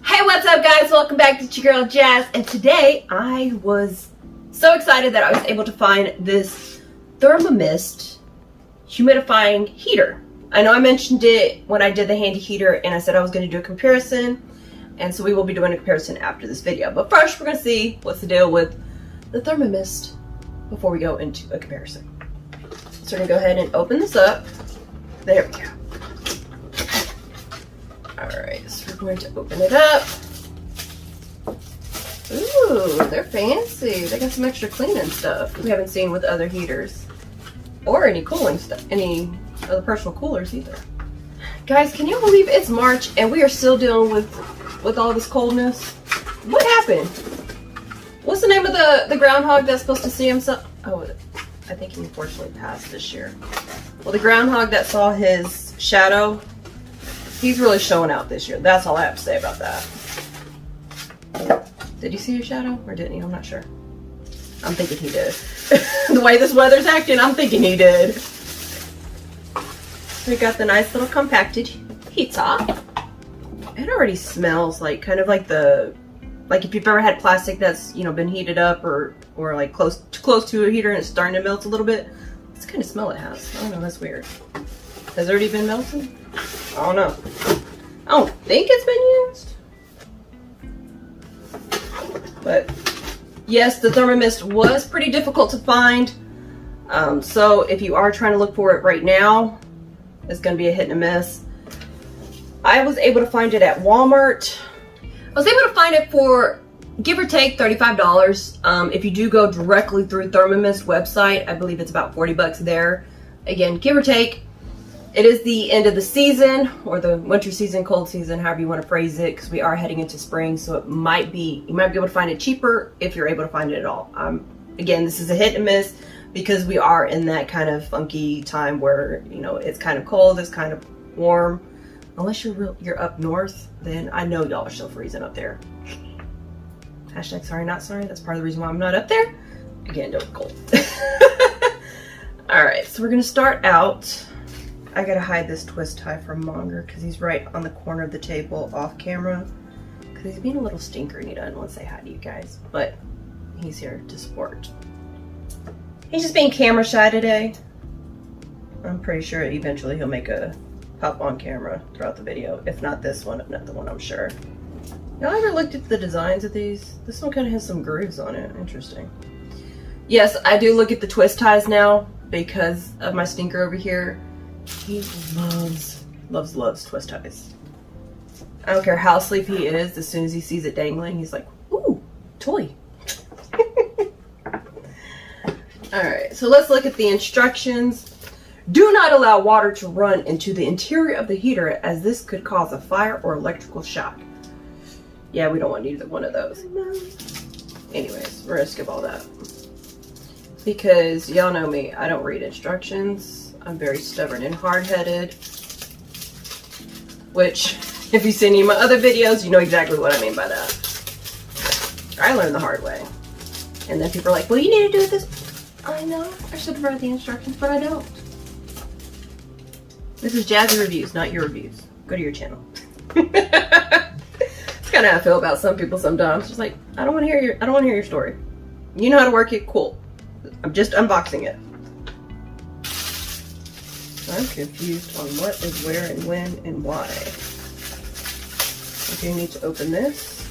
Hey, what's up guys? Welcome back to your girl Jazz, and today I was so excited that I was able to find this Therma Mist humidifying heater. I know I mentioned it when I did the handy heater and I said I was going to do a comparison, and so we will be doing a comparison after this video. But first we're going to see what's the deal with the Therma Mist before we go into a comparison. So we're going to go ahead and open this up. There we go. Alright, so we're going to open it up. Ooh, they're fancy. They got some extra cleaning stuff we haven't seen with other heaters. Or any cooling stuff, any other personal coolers either. Guys, can you believe it's March and we are still dealing with all this coldness? What happened? What's the name of the groundhog that's supposed to see himself? Oh, I think he unfortunately passed this year. Well, the groundhog that saw his shadow, he's really showing out this year. That's all I have to say about that. Did you see your shadow or didn't you? I'm not sure. I'm thinking he did. The way this weather's acting, I'm thinking he did. We got the nice little compacted heater. It already smells like kind of like if you've ever had plastic that's, you know, been heated up or like close to a heater and it's starting to melt a little bit. That's the kind of smell it has. I don't know, that's weird. Has it already been melted? I don't know. I don't think it's been used. But yes, the Therma Mist was pretty difficult to find. So if you are trying to look for it right now, it's going to be a hit and a miss. I was able to find it at Walmart. I was able to find it for, give or take, $35. If you do go directly through Therma Mist website, I believe it's about 40 bucks there. Again, give or take. It is the end of the season, or the winter season, cold season, however you want to phrase it, because we are heading into spring, so you might be able to find it cheaper if you're able to find it at all. Again, this is a hit and miss because we are in that kind of funky time where, you know, it's kind of cold, it's kind of warm. Unless you're up north, then I know y'all are still freezing up there. Hashtag sorry, not sorry. That's part of the reason why I'm not up there. Again, don't cold. All right, so we're gonna start out. I gotta hide this twist tie from Monger because he's right on the corner of the table off camera. Because he's being a little stinker and he doesn't want to say hi to you guys. But he's here to support. He's just being camera shy today. I'm pretty sure eventually he'll make a pop on camera throughout the video. If not this one, if not the one, I'm sure. Y'all ever looked at the designs of these? This one kind of has some grooves on it. Interesting. Yes, I do look at the twist ties now because of my stinker over here. He loves twist ties. I don't care how sleepy he is, as soon as he sees it dangling, he's like, ooh, toy. Alright, so let's look at the instructions. Do not allow water to run into the interior of the heater as this could cause a fire or electrical shock. Yeah, we don't want either one of those. Anyways, we're gonna skip all that. Because y'all know me, I don't read instructions. I'm very stubborn and hard-headed, which, if you've seen any of my other videos, you know exactly what I mean by that. I learned the hard way. And then people are like, well, you need to do this. I know, I should have read the instructions, but I don't. This is Jazzy Reviews, not your reviews. Go to your channel. It's kind of how I feel about some people sometimes. Just like, I don't want to hear your story. You know how to work it, cool. I'm just unboxing it. I'm confused on what is where and when and why. Okay, you need to open this.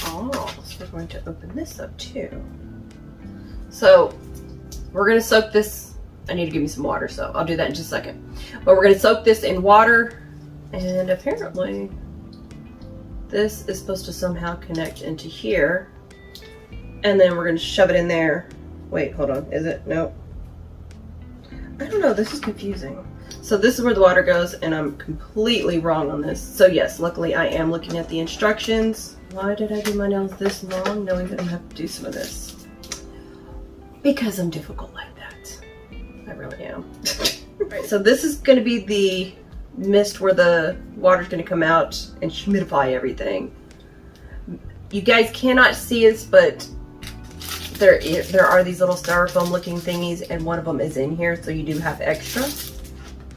Oh, so we're going to open this up too. So we're going to soak this. I need to give me some water, so I'll do that in just a second. But we're going to soak this in water, and apparently this is supposed to somehow connect into here. And then we're going to shove it in there. Wait, hold on. Is it? Nope. I don't know, this is confusing. So this is where the water goes, and I'm completely wrong on this. So yes, luckily I am looking at the instructions. Why did I do my nails this long, knowing that I'm gonna have to do some of this? Because I'm difficult like that. I really am. Alright, so this is gonna be the mist where the water's gonna come out and humidify everything. You guys cannot see this, but there are these little styrofoam looking thingies, and one of them is in here, so you do have extra.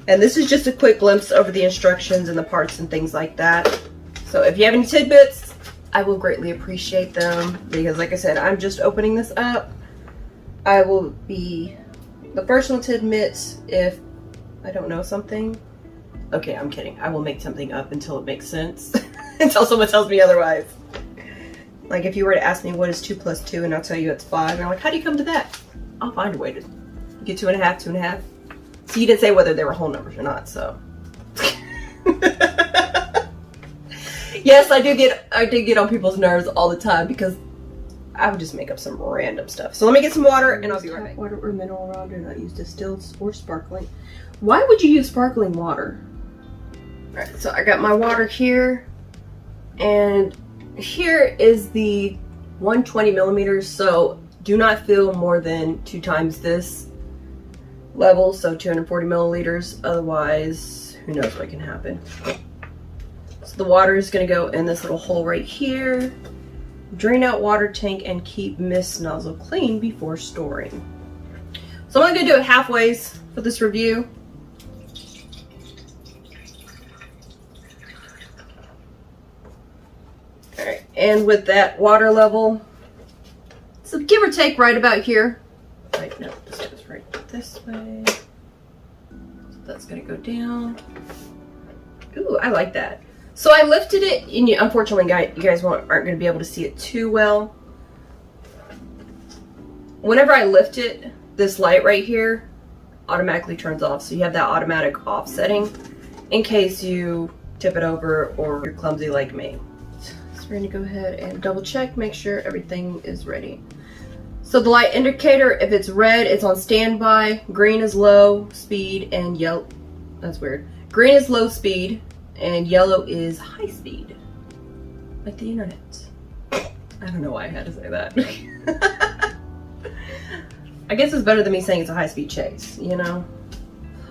And this is just a quick glimpse over the instructions and the parts and things like that. So if you have any tidbits, I will greatly appreciate them, because like I said, I'm just opening this up. I will be the first one to admit if I don't know something. Okay, I'm kidding. I will make something up until it makes sense. Until someone tells me otherwise. Like if you were to ask me what is 2 plus 2 and I'll tell you it's 5, and I'm like, how do you come to that? I'll find a way to get 2 and a half, 2 and a half. So you didn't say whether they were whole numbers or not, so. Yes, I do get on people's nerves all the time because I would just make up some random stuff. So let me get some water and I'll be right back. Water or mineral water, do not use distilled or sparkling. Why would you use sparkling water? Alright, so I got my water here, and here is the 120 millimeters, so do not fill more than 2 times this level, so 240 milliliters, otherwise who knows what can happen. So the water is going to go in this little hole right here. Drain out water tank and keep mist nozzle clean before storing. So I'm going to do it halfway for this review. Alright, and with that water level, so give or take right about here. Right, no, this goes right this way. So that's going to go down. Ooh, I like that. So I lifted it, and unfortunately, you guys aren't going to be able to see it too well. Whenever I lift it, this light right here automatically turns off. So you have that automatic off setting in case you tip it over or you're clumsy like me. So we're going to go ahead and double check, make sure everything is ready. So the light indicator, if it's red, it's on standby. Green is low speed, and yellow, that's weird. Green is low speed, and yellow is high speed, like the internet. I don't know why I had to say that. I guess it's better than me saying it's a high-speed chase, you know?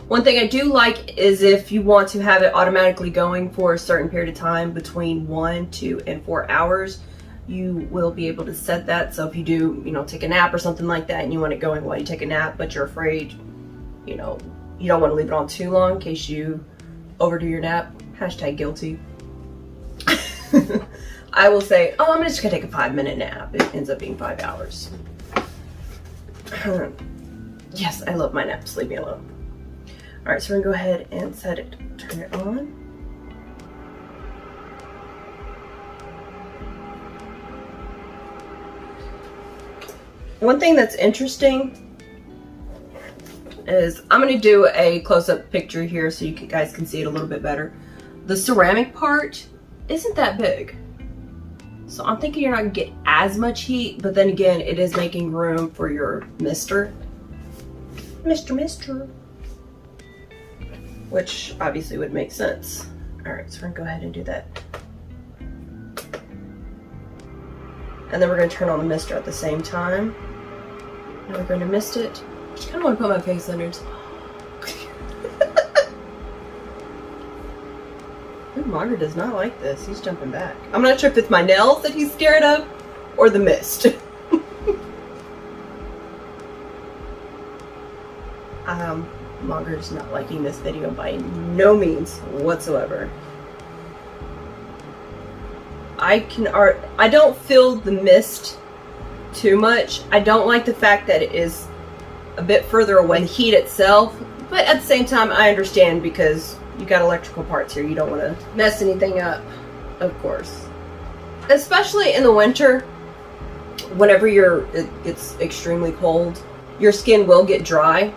One thing I do like is if you want to have it automatically going for a certain period of time, between 1, 2, and 4 hours, you will be able to set that. So if you do, you know, take a nap or something like that, and you want it going while you take a nap, but you're afraid, you know, you don't want to leave it on too long in case you overdo your nap. Hashtag guilty. I will say, oh, I'm just gonna take a 5-minute nap. It ends up being 5 hours. Yes, I love my naps. Leave me alone. All right, so we're gonna go ahead and set it, turn it on. One thing that's interesting is I'm gonna do a close-up picture here so you guys can see it a little bit better. The ceramic part isn't that big, so I'm thinking you're not gonna get as much heat, but then again, it is making room for your mister, which obviously would make sense. All right, so we're gonna go ahead and do that, and then we're gonna turn on the mister at the same time. Now we're going to mist it. I just kind of want to put my face under it. Ooh, Margaret does not like this. He's jumping back. I'm not sure if it's my nails that he's scared of or the mist. Margaret is not liking this video by no means whatsoever. I don't feel the mist too much. I don't like the fact that it is a bit further away, the heat itself, but at the same time I understand because you got electrical parts here. You don't want to mess anything up, of course. Especially in the winter, whenever it's extremely cold, your skin will get dry.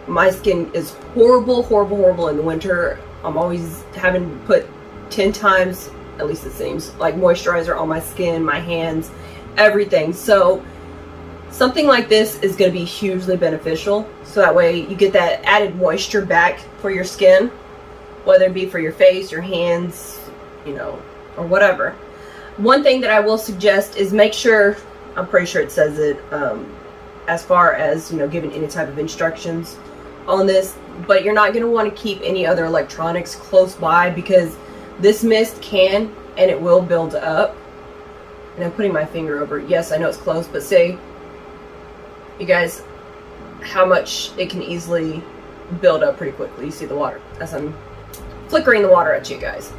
My skin is horrible in the winter. I'm always having to put 10 times, at least it seems, like moisturizer on my skin, my hands, everything. So something like this is going to be hugely beneficial, so that way you get that added moisture back for your skin, whether it be for your face, your hands, you know, or whatever. One thing that I will suggest is make sure, I'm pretty sure it says it as far as, you know, giving any type of instructions on this, but you're not going to want to keep any other electronics close by, because this mist can and it will build up. And I'm putting my finger over it. Yes, I know it's close, but see, you guys, how much it can easily build up pretty quickly. You see the water as I'm flickering the water at you guys.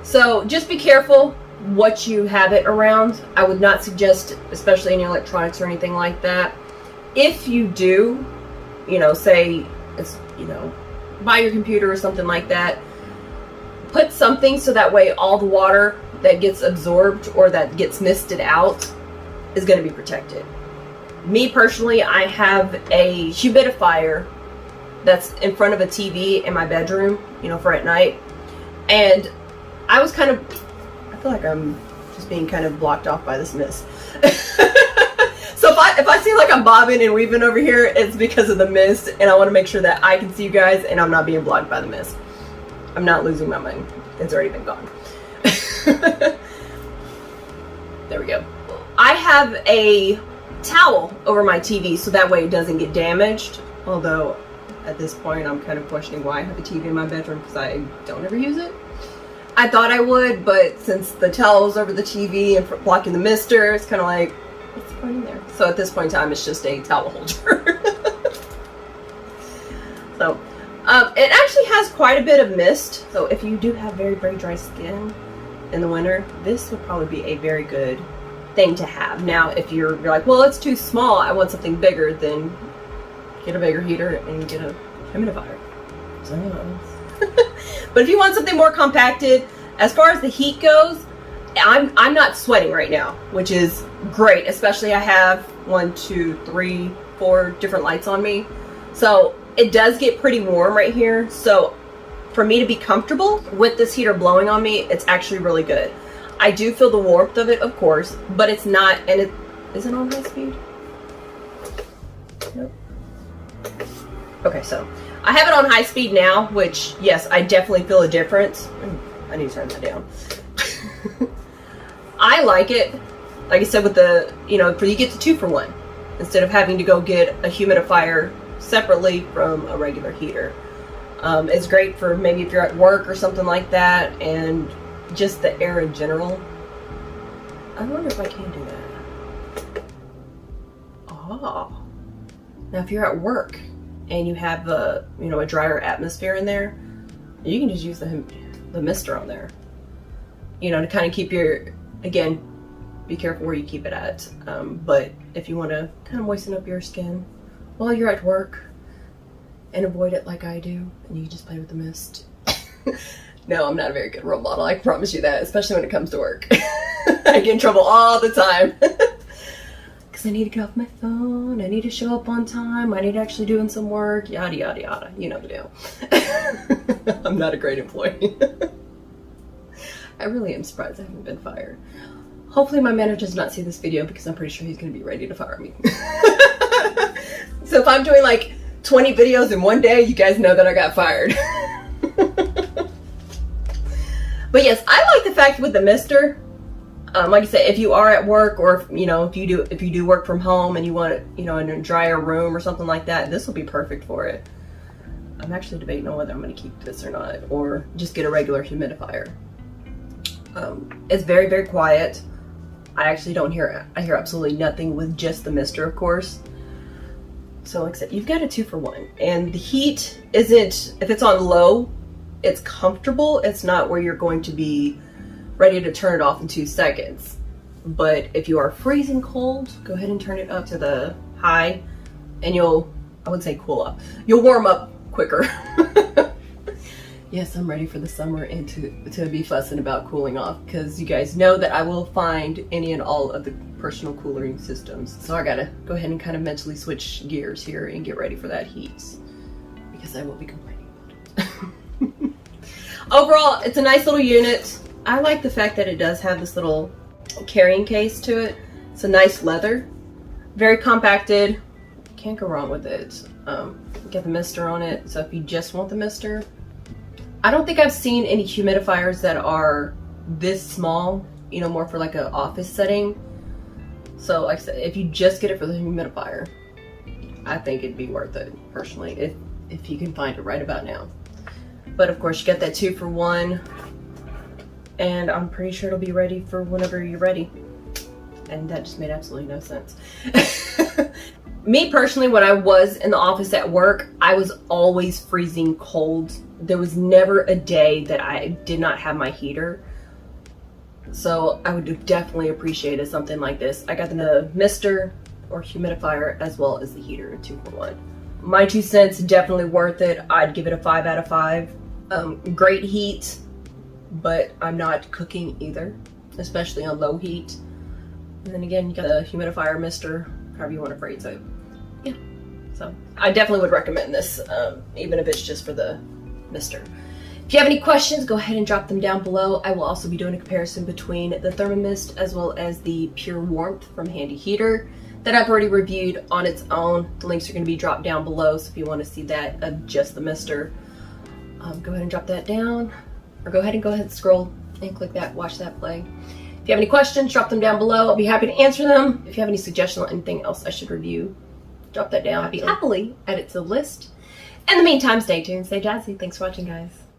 So just be careful what you have it around. I would not suggest, especially in your electronics or anything like that. If you do, you know, say it's, you know, by your computer or something like that, put something so that way all the water that gets absorbed or that gets misted out is going to be protected. Me personally, I have a humidifier that's in front of a TV in my bedroom, you know, for at night. And I was kind of, I feel like I'm just being kind of blocked off by this mist. So if I seem like I'm bobbing and weaving over here, it's because of the mist, and I want to make sure that I can see you guys and I'm not being blocked by the mist. I'm not losing my mind. It's already been gone. There we go. I have a towel over my TV so that way it doesn't get damaged. Although at this point I'm kind of questioning why I have a TV in my bedroom because I don't ever use it. I thought I would, but since the towel's over the TV and blocking the mister, it's kind of like, what's the point in there? So at this point in time, it's just a towel holder. So it actually has quite a bit of mist. So if you do have very, very dry skin in the winter, this would probably be a very good thing to have. Now, if you're like, well, it's too small, I want something bigger, then get a bigger heater and get a humidifier. So, but if you want something more compacted, as far as the heat goes, I'm not sweating right now, which is great. Especially I have 1, 2, 3, 4 different lights on me, so it does get pretty warm right here. So for me to be comfortable with this heater blowing on me, it's actually really good. I do feel the warmth of it, of course, but it's not, and it isn't on high speed. Nope. Okay, so I have it on high speed now, which, yes, I definitely feel a difference. I need to turn that down. I like it, like I said, with the, you know, you get the 2-for-1 instead of having to go get a humidifier separately from a regular heater. It's great for maybe if you're at work or something like that, and just the air in general. I wonder if I can do that. Oh, now if you're at work and you have a, you know, a drier atmosphere in there, you can just use the mister on there, you know, to kind of keep your, again, be careful where you keep it at, but if you want to kind of moisten up your skin while you're at work and avoid it like I do, and you can just play with the mist. No, I'm not a very good role model, I promise you that, especially when it comes to work. I get in trouble all the time. Because I need to get off my phone, I need to show up on time, I need to actually doing some work, yada yada yada. You know the deal. I'm not a great employee. I really am surprised I haven't been fired. Hopefully my manager does not see this video because I'm pretty sure he's going to be ready to fire me. So if I'm doing like 20 videos in one day, you guys know that I got fired. But yes, I like the fact with the mister, like I said, if you are at work, or if, you know, if you do work from home and you want it, you know, in a drier room or something like that, this will be perfect for it. I'm actually debating on whether I'm going to keep this or not, or just get a regular humidifier. It's very, very quiet. I actually don't hear, I hear absolutely nothing with just the mister, of course. So like I said, you've got a 2-for-1, and the heat isn't, if it's on low, it's comfortable. It's not where you're going to be ready to turn it off in 2 seconds. But if you are freezing cold, go ahead and turn it up to the high, and you'll, I wouldn't say cool up, you'll warm up quicker. Yes, I'm ready for the summer and to be fussing about cooling off, because you guys know that I will find any and all of the personal cooling systems. So I gotta go ahead and kind of mentally switch gears here and get ready for that heat, because I will be complaining about it. Overall, it's a nice little unit. I like the fact that it does have this little carrying case to it. It's a nice leather, very compacted. Can't go wrong with it. Get the mister on it, so if you just want the mister, I don't think I've seen any humidifiers that are this small, you know, more for like an office setting. So like I said, if you just get it for the humidifier, I think it'd be worth it, personally, if you can find it right about now. But of course, you get that 2-for-1, and I'm pretty sure it'll be ready for whenever you're ready. And that just made absolutely no sense. Me personally, when I was in the office at work, I was always freezing cold. There was never a day that I did not have my heater. So I would definitely appreciate something like this. I got the mister or humidifier as well as the heater, 2-for-1. My 2 cents, definitely worth it. I'd give it a 5 out of 5. Great heat, but I'm not cooking either, especially on low heat. And then again, you got the humidifier, mister, however you want to phrase it. Yeah, so I definitely would recommend this, even if it's just for the mister. If you have any questions, go ahead and drop them down below. I will also be doing a comparison between the Therma Mist as well as the Pure Warmth from Handy Heater that I've already reviewed on its own. The links are going to be dropped down below, so if you want to see that of just the mister, go ahead and drop that down, or go ahead and scroll and click that, watch that play. If you have any questions, drop them down below. I'll be happy to answer them. If you have any suggestions on anything else I should review, drop that down. I'll be happily add it to the list. In the meantime, stay tuned, stay jazzy. Thanks for watching, guys.